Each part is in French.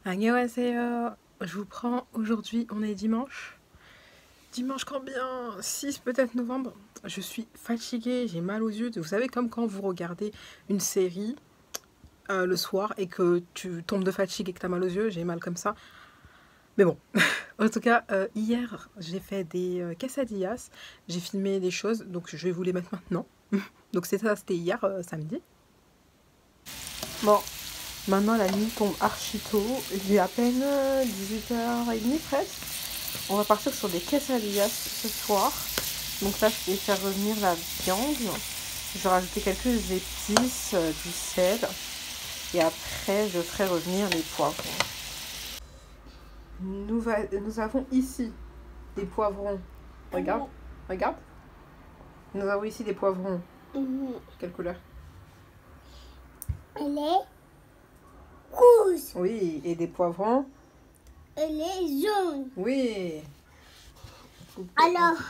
Annyeonghaseyo. Je vous prends aujourd'hui, on est dimanche. Dimanche combien? 6 peut-être novembre. Je suis fatiguée, j'ai mal aux yeux. Vous savez, comme quand vous regardez une série le soir et que tu tombes de fatigue et que tu as mal aux yeux, j'ai mal comme ça. Mais bon, en tout cas, hier, j'ai fait des quesadillas. J'ai filmé des choses, donc je vais vous les mettre maintenant. Donc c'était hier, samedi. Bon, maintenant la nuit tombe archi tôt. J'ai à peine 18h30 presque. On va partir sur des quesadillas ce soir. Donc là, je vais faire revenir la viande. Je vais rajouter quelques épices, du sel. Et après, je ferai revenir les poivrons. Nous avons ici des poivrons. Regarde, regarde. Nous avons ici des poivrons. Quelle couleur? Elle est rouge. Oui, et des poivrons. Elle est jaune. Oui. Alors,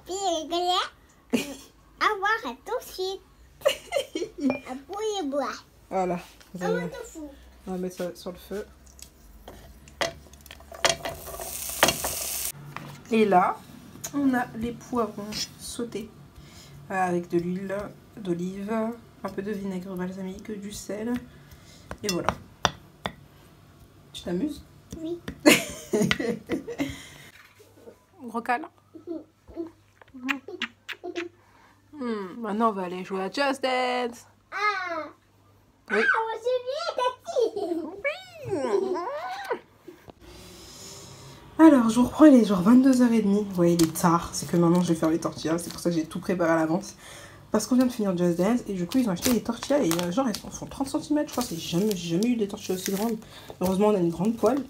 puis avoir tout de suite. Après, il boit. Voilà. Vous On allez- te fout. On va mettre ça sur le feu. Et là, on a les poivrons sautés avec de l'huile d'olive, un peu de vinaigre balsamique, du sel. Et voilà. Tu t'amuses? Oui. Recal. Maintenant, on va aller jouer à Just Dance. Ah. Oui. Ah, moi, je viens, Tati. Alors, je vous reprends, il est genre 22h30. Ouais, il est tard. C'est que maintenant, je vais faire les tortillas. C'est pour ça que j'ai tout préparé à l'avance. Parce qu'on vient de finir Just Dance. Et du coup, ils ont acheté des tortillas. Et genre, elles font 30 cm, je crois. J'ai jamais eu des tortillas aussi grandes. Heureusement, on a une grande poêle.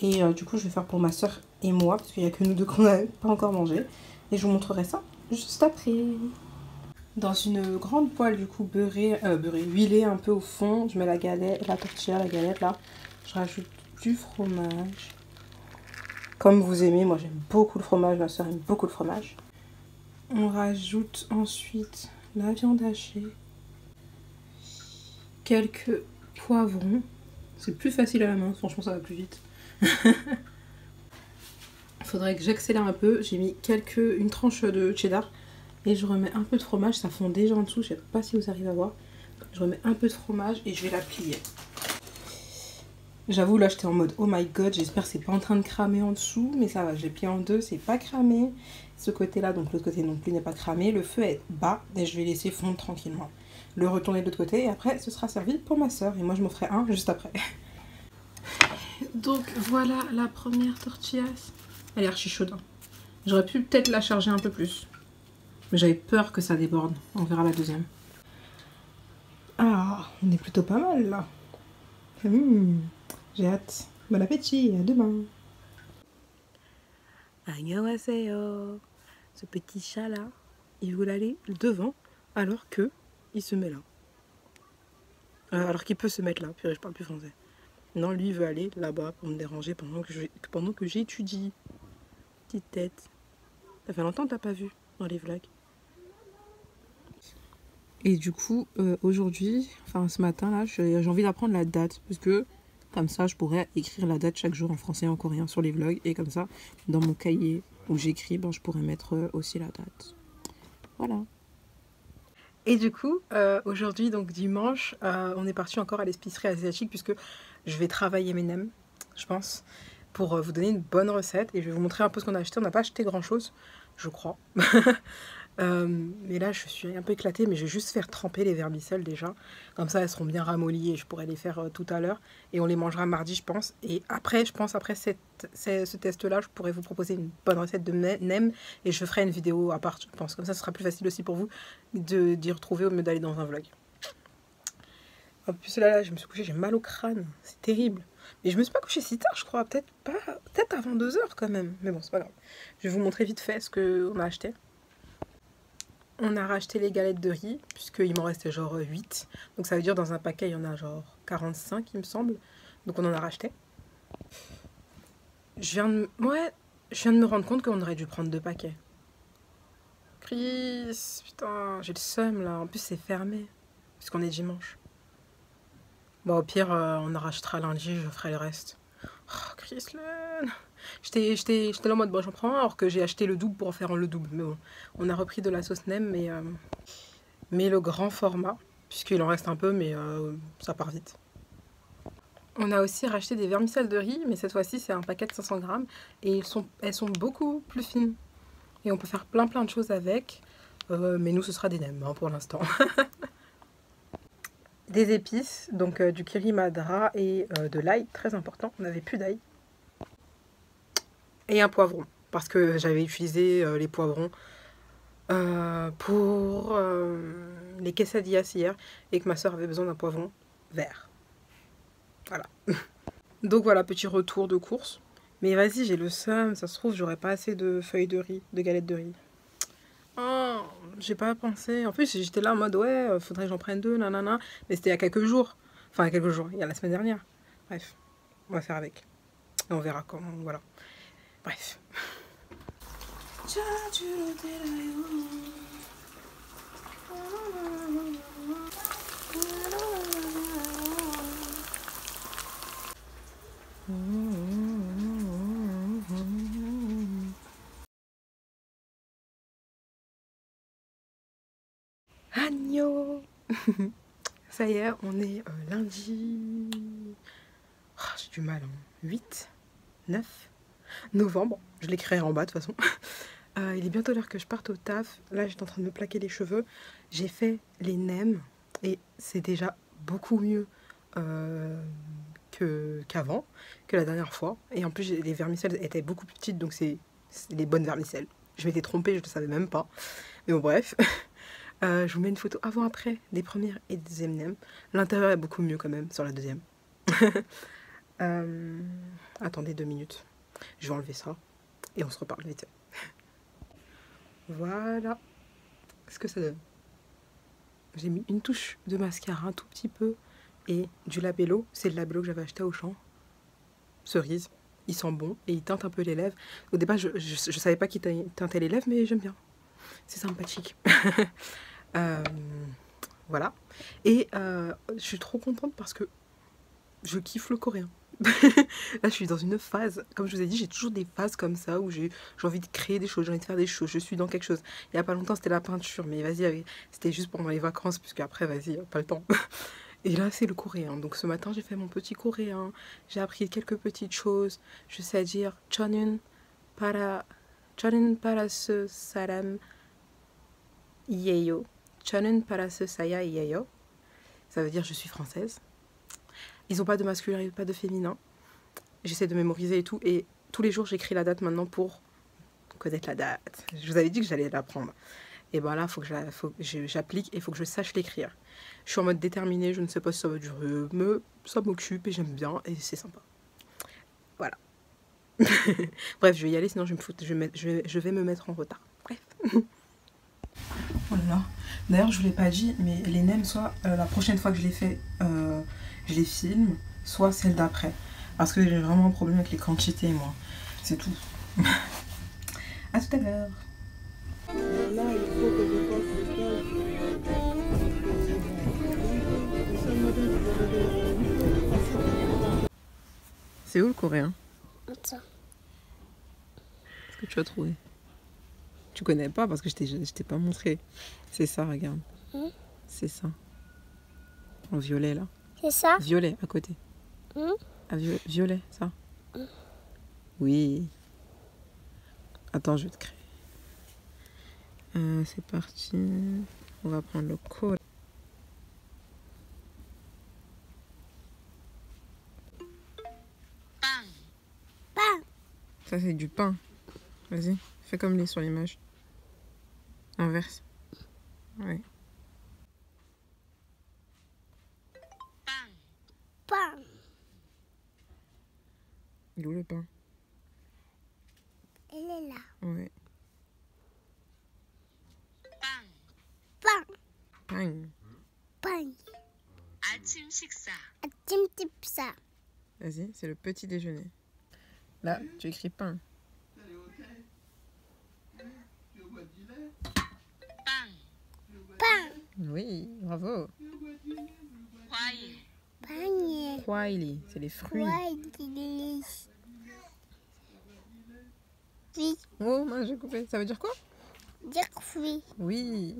Et du coup, je vais faire pour ma soeur et moi. Parce qu'il n'y a que nous deux qu'on n'a pas encore mangé. Et je vous montrerai ça juste après. Dans une grande poêle, du coup, beurrée, huilée un peu au fond. Je mets la galette, la tortilla, la galette là. Je rajoute du fromage. Comme vous aimez, moi j'aime beaucoup le fromage, ma soeur aime beaucoup le fromage. On rajoute ensuite la viande hachée, quelques poivrons. C'est plus facile à la main, franchement ça va plus vite. Il faudrait que j'accélère un peu. J'ai mis une tranche de cheddar et je remets un peu de fromage. Ça fond déjà en dessous, je sais pas si vous arrivez à voir. Je remets un peu de fromage et je vais la plier. J'avoue, là, j'étais en mode oh my god, j'espère que c'est pas en train de cramer en dessous, mais ça va, je l'ai plié en deux, c'est pas cramé. Ce côté-là, donc l'autre côté non plus n'est pas cramé. Le feu est bas et je vais laisser fondre tranquillement. Le retourner de l'autre côté et après, ce sera servi pour ma soeur et moi, je m'en ferai un juste après. Donc voilà la première tortilla. Elle est archi chaude. Hein. J'aurais pu peut-être la charger un peu plus, mais j'avais peur que ça déborde. On verra la deuxième. Ah, on est plutôt pas mal là. J'ai hâte. Bon appétit, à demain. Annyeonghaseyo. Ce petit chat là, il voulait aller devant alors que il se met là. Alors qu'il peut se mettre là, puis je parle plus français. Non, lui il veut aller là-bas pour me déranger pendant que j'étudie. Petite tête. Ça fait longtemps que t'as pas vu dans les vlogs. Et du coup, aujourd'hui, enfin ce matin là, j'ai envie d'apprendre la date parce que comme ça, je pourrais écrire la date chaque jour en français et en coréen sur les vlogs. Et comme ça, dans mon cahier où j'écris, ben, je pourrais mettre aussi la date. Voilà. Et du coup, aujourd'hui, donc dimanche, on est parti encore à l'épicerie asiatique puisque je vais travailler mes nems, je pense, pour vous donner une bonne recette. Et je vais vous montrer un peu ce qu'on a acheté. On n'a pas acheté grand-chose, je crois. Mais là je suis un peu éclatée, mais je vais juste faire tremper les vermicelles déjà, comme ça elles seront bien ramollies et je pourrai les faire tout à l'heure et on les mangera mardi je pense. Et après je pense après ce test là je pourrais vous proposer une bonne recette de nem et je ferai une vidéo à part je pense, comme ça ce sera plus facile aussi pour vous d'y retrouver au lieu d'aller dans un vlog. En plus là je me suis couchée, j'ai mal au crâne, c'est terrible. Mais je me suis pas couchée si tard je crois, peut-être avant 2 heures quand même, mais bon c'est pas grave. Je vais vous montrer vite fait ce qu'on a acheté. On a racheté les galettes de riz, puisqu'il m'en restait genre 8. Donc ça veut dire dans un paquet, il y en a genre 45, il me semble. Donc on en a racheté. Je viens de me rendre compte qu'on aurait dû prendre 2 paquets. Chris, putain, j'ai le seum là. En plus c'est fermé, puisqu'on est dimanche. Bon, au pire, on en rachètera lundi, je ferai le reste. Oh, Chrislène. J'étais là en mode, bon, j'en prends un, alors que j'ai acheté le double pour en faire le double. Mais bon, on a repris de la sauce nem, mais le grand format, puisqu'il en reste un peu, mais ça part vite. On a aussi racheté des vermicelles de riz, mais cette fois-ci, c'est un paquet de 500 grammes. Et elles sont beaucoup plus fines. Et on peut faire plein de choses avec. Mais nous, ce sera des nems hein, pour l'instant. Des épices, donc du curry madra et de l'ail, très important. On n'avait plus d'ail. Et un poivron, parce que j'avais utilisé les poivrons pour les quesadillas hier et que ma soeur avait besoin d'un poivron vert. Voilà. Donc voilà, petit retour de course. Mais vas-y, j'ai le seum, ça se trouve, j'aurais pas assez de feuilles de riz, de galettes de riz. Oh, j'ai pas pensé. En plus, j'étais là en mode, ouais, faudrait que j'en prenne 2, nanana. Mais c'était il y a quelques jours. Enfin, il y a quelques jours, il y a la semaine dernière. Bref, on va faire avec. Et on verra comment, voilà. Bref. Agneau. Ça y est, on est lundi. Oh, j'ai du mal. 8, 9 novembre. Je l'écrirai en bas de toute façon. Il est bientôt l'heure que je parte au taf. Là, j'étais en train de me plaquer les cheveux. J'ai fait les nems et c'est déjà beaucoup mieux qu'avant, que la dernière fois. Et en plus, les vermicelles étaient beaucoup plus petites, donc c'est les bonnes vermicelles. Je m'étais trompée, je ne le savais même pas. Mais bon, bref. Je vous mets une photo avant-après des premières et des deuxièmes nems. L'intérieur est beaucoup mieux quand même sur la deuxième. Attendez 2 minutes. Je vais enlever ça et on se reparle vite. Voilà ce que ça donne. J'ai mis une touche de mascara, un tout petit peu, et du labello. C'est le labello que j'avais acheté au champ. Cerise. Il sent bon et il teinte un peu les lèvres. Au départ, je savais pas qu'il teintait les lèvres, mais j'aime bien. C'est sympathique. Voilà. Et je suis trop contente parce que je kiffe le coréen. Là, je suis dans une phase, comme je vous ai dit, j'ai toujours des phases comme ça où j'ai envie de créer des choses, j'ai envie de faire des choses, je suis dans quelque chose. Il n'y a pas longtemps, c'était la peinture, mais vas-y, c'était juste pendant les vacances, puisque après, vas-y, pas le temps. Et là, c'est le coréen. Donc ce matin, j'ai fait mon petit coréen, j'ai appris quelques petites choses. Je sais dire Chonun para ce salam yeyo. Chonun para ce saya yeyo. Ça veut dire je suis française. Ils n'ont pas de masculin, pas de féminin. J'essaie de mémoriser et tout. Et tous les jours, j'écris la date maintenant pour connaître la date. Je vous avais dit que j'allais l'apprendre. Et ben là, il faut que j'applique et il faut que je sache l'écrire. Je suis en mode déterminée, je ne sais pas si ça va durer, mais ça m'occupe et j'aime bien et c'est sympa. Voilà. Bref, je vais y aller, sinon je vais me mettre en retard. Bref. Oh là là. D'ailleurs, je vous l'ai pas dit, mais les nems, soit la prochaine fois que je les fais, je les filme, soit celle d'après. Parce que j'ai vraiment un problème avec les quantités, moi. C'est tout. À tout à l'heure. Là, il faut que je fasse le C'est où le coréen? cas. Qu'est-ce que tu as trouvé? Tu connais pas parce que je t'ai pas montré. C'est ça, regarde. C'est ça. En violet, là. C'est ça? Violet, à côté. Ah, violet, ça. Oui. Attends, je vais te créer. C'est parti. On va prendre le code. Pain. Ça, c'est du pain. Vas-y, fais comme les sur l'image. Inverse. Ouais. Pain. Il est où le pain? Elle est là. Ouais. Pain. Pain. Pain. 아침 식사. 아침 식사. Vas-y, c'est le petit déjeuner. Là, tu écris pain. 빵. Pain. Oui, bravo. 과일. Panier. Kwaili, c'est les fruits. Kwaili. Oui, Oh, moi j'ai coupé. Ça veut dire quoi? dire fruit. Oui.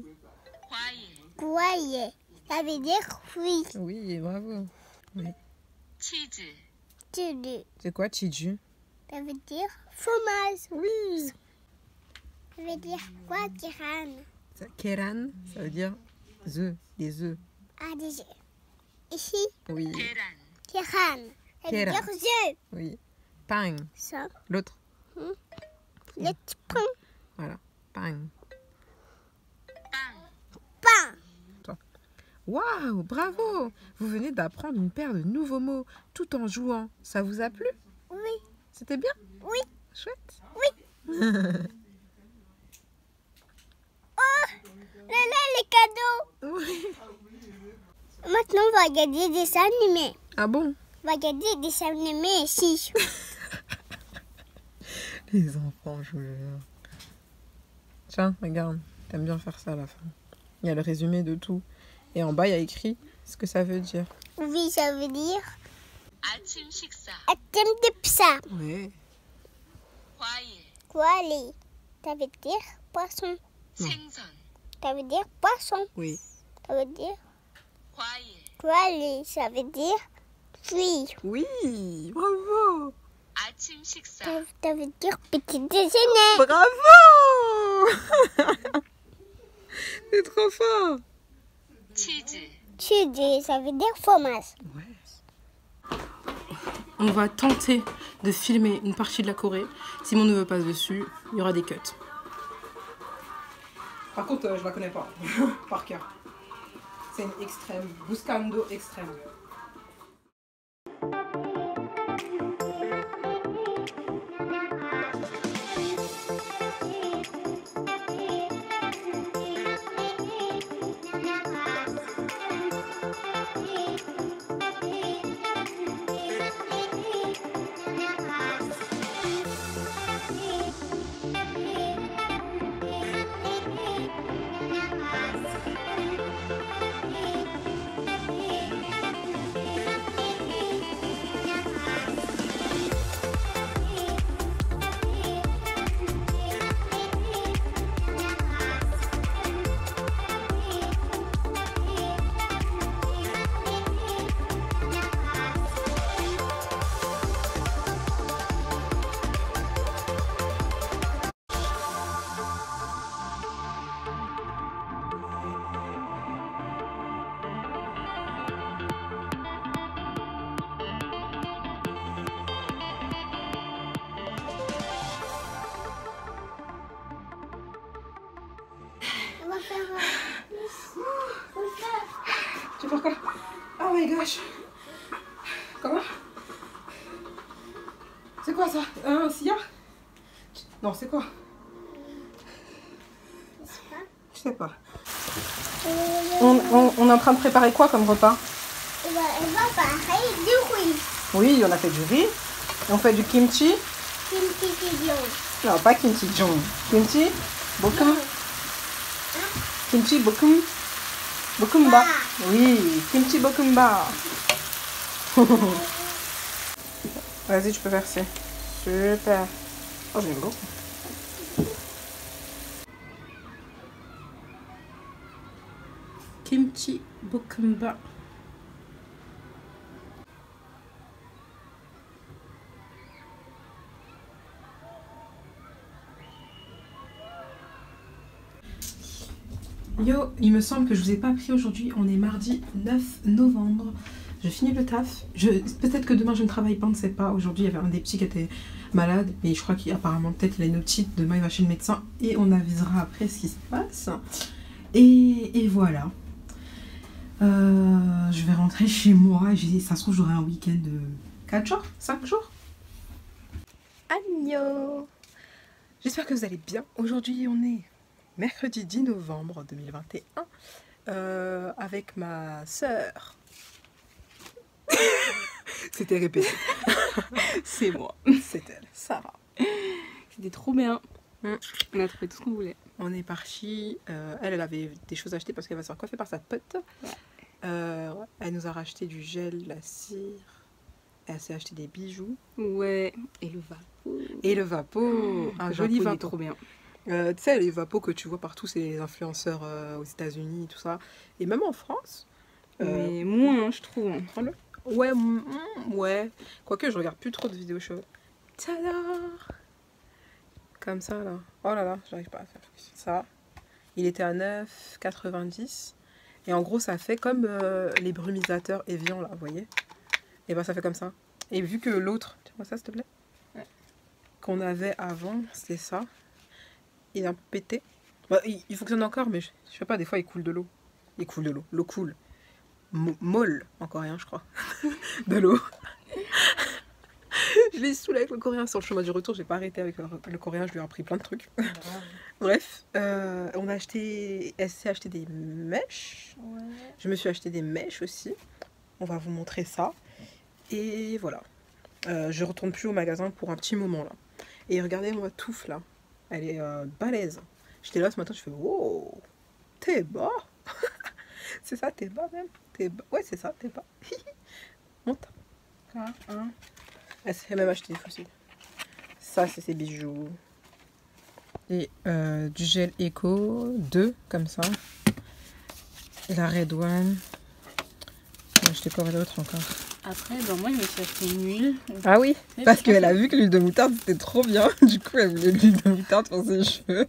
과일, Kwaili. Ça veut dire fruit. Oui, bravo. Oui. 치즈, C'est quoi, Chiju? Ça veut dire fromage. Oui. Ça veut dire quoi, Kiran? Keran, ça veut dire œufs, des œufs. Ah, des œufs. Ici, Oui. 계란, Kiran. Ça veut Kiran. dire œufs. Oui. Pang. Ça, L'autre. le petit pain. Voilà. Pang. 빵, Pain. Waouh, bravo! Vous venez d'apprendre une paire de nouveaux mots tout en jouant. Ça vous a plu? Oui, C'était bien? oui. Chouette. Là, les cadeaux. Oui. Maintenant, on va regarder des dessins animés. Ah bon? On va regarder des dessins animés ici. Les enfants, je vous jure. Tiens, regarde. T'aimes bien faire ça à la fin. Il y a le résumé de tout. Et en bas, il y a écrit ce que ça veut dire. Oui, ça veut dire 아침 식사, thème de pizza. Oui. 과일, Quoi, les? Ça veut dire poisson. 생선, Ça veut dire poisson. Oui. Ça veut dire 과일, quoi, les? Ça veut dire fruit. Oui, bravo. 아침 식사, Ça veut dire petit déjeuner. Bravo. C'est trop fort. 치즈, Cheese, ça veut dire fromage. On va tenter de filmer une partie de la Corée. Si mon neveu passe dessus, il y aura des cuts. Par contre, je la connais pas, par cœur. C'est une extrême, Buscando extrême. On va faire Tu veux faire quoi? Oh my gosh. Comment? C'est quoi ça? Un cigare? Non, c'est quoi? Je sais pas. On est en train de préparer quoi comme repas? On va pareil du riz. Oui, on a fait du riz. Et on fait du kimchi. Kimchi bouillon. Non, pas kimchi jong. Kimchi bokum. Kimchi bokum. Bokumba. Oui, kimchi bokumba. Vas-y, tu peux verser. Super. Oh, j'aime beaucoup. Kimchi bokumba. Yo, il me semble que je vous ai pas pris aujourd'hui. On est mardi 9 novembre. Je finis le taf. Peut-être que demain je ne travaille pas, on ne sait pas. Aujourd'hui, il y avait un des petits qui était malade. Mais je crois qu'apparemment, peut-être il a une otite. Demain, il va chez le médecin. Et on avisera après ce qui se passe. Et voilà. Je vais rentrer chez moi. Ça se trouve, j'aurai un week-end de 4 jours, 5 jours. Agno. J'espère que vous allez bien. Aujourd'hui, on est mercredi 10 novembre 2021 avec ma sœur. C'était répété. C'est moi. C'est elle, Sarah. C'était trop bien. On a trouvé tout ce qu'on voulait. On est parti. Elle avait des choses à acheter parce qu'elle va se faire coiffer par sa pote. Ouais, elle nous a racheté du gel, la cire. Elle s'est acheté des bijoux. Ouais, et le vapeau. Et le vapeau, un Le joli vapeau, il est vapeau. trop bien. Tu sais, les vapos que tu vois partout, c'est les influenceurs aux États-Unis, tout ça. Et même en France. Mais moins, je trouve. Hein. Prends-le. Ouais, ouais. Quoique, je regarde plus trop de vidéos show. Tada! Comme ça, là. Oh là là, j'arrive pas à faire ça. Il était à 9,90. Et en gros, ça fait comme les brumisateurs Evian, là, vous voyez? Et ben, ça fait comme ça. Et vu que l'autre... Tiens-moi ça, s'il te plaît. Ouais. Qu'on avait avant, c'était ça. Il est un peu pété. Bah, il fonctionne encore, mais je sais pas, des fois, il coule de l'eau. Il coule de l'eau. L'eau coule. Molle, en coréen, je crois. De l'eau. Je l'ai saoulé avec le coréen sur le chemin du retour. J'ai pas arrêté avec le coréen, je lui ai appris plein de trucs. Bref, on a acheté. Elle s'est acheté des mèches. Ouais. Je me suis acheté des mèches aussi. On va vous montrer ça. Et voilà. Je retourne plus au magasin pour un petit moment là. Et regardez ma touffe là. Elle est balèze. J'étais là ce matin, je fais wow, t'es bas. C'est ça, t'es bas même. T'es bas. Ouais, c'est ça, t'es bas. Monte. Elle s'est même acheté des fossiles. Ça, c'est ses bijoux. Et du gel Eco, 2 comme ça. Et la Red One. J'ai acheté quoi d'autre encore? Après, ben moi, je me suis acheté une huile. Ah oui, Mais parce c'est qu'elle pas a vu que l'huile de moutarde c'était trop bien. Du coup, elle voulait de l'huile de moutarde pour ses cheveux.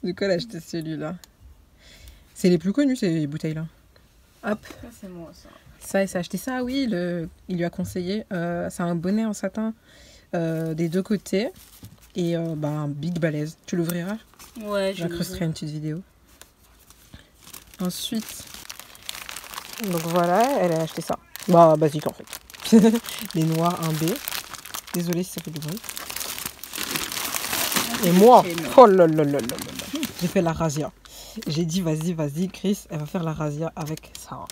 Du coup, elle a acheté celui-là. C'est les plus connus, ces bouteilles-là. Hop. Ça, c'est moi, ça. Ça, elle s'est acheté ça, oui. Il lui a conseillé. C'est un bonnet en satin des deux côtés. Et un big balèze. Tu l'ouvriras? Ouais, je J'incrusterai une petite vidéo. Ensuite, donc voilà, elle a acheté ça. Bah, basique en fait. Les noirs 1B. Désolée si ça fait du bruit. Et moi, oh là là là là là là. J'ai fait la razzia. J'ai dit, vas-y, Chris, elle va faire la razzia avec ça.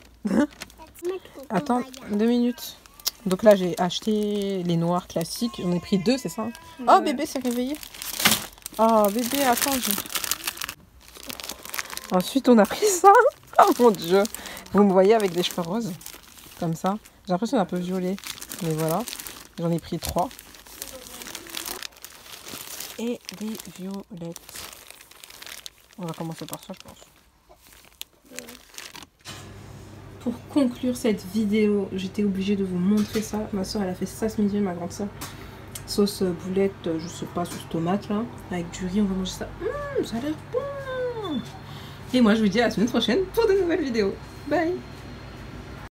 Attends, 2 minutes. Donc là, j'ai acheté les noirs classiques. J'en ai pris 2, c'est ça? Ouais. Oh, bébé s'est réveillé. Oh, bébé, attends. Ensuite, on a pris ça. Oh mon Dieu. Vous me voyez avec des cheveux roses. Comme ça. J'ai l'impression d'un peu violet. Mais voilà. J'en ai pris 3. Et des violettes. On va commencer par ça, je pense. Pour conclure cette vidéo, j'étais obligée de vous montrer ça. Ma soeur, elle a fait ça ce midi, ma grande soeur. Sauce boulette, je sais pas, sauce tomate là. Avec du riz, on va manger ça. Ça a l'air bon. Et moi, je vous dis à la semaine prochaine pour de nouvelles vidéos. Bye.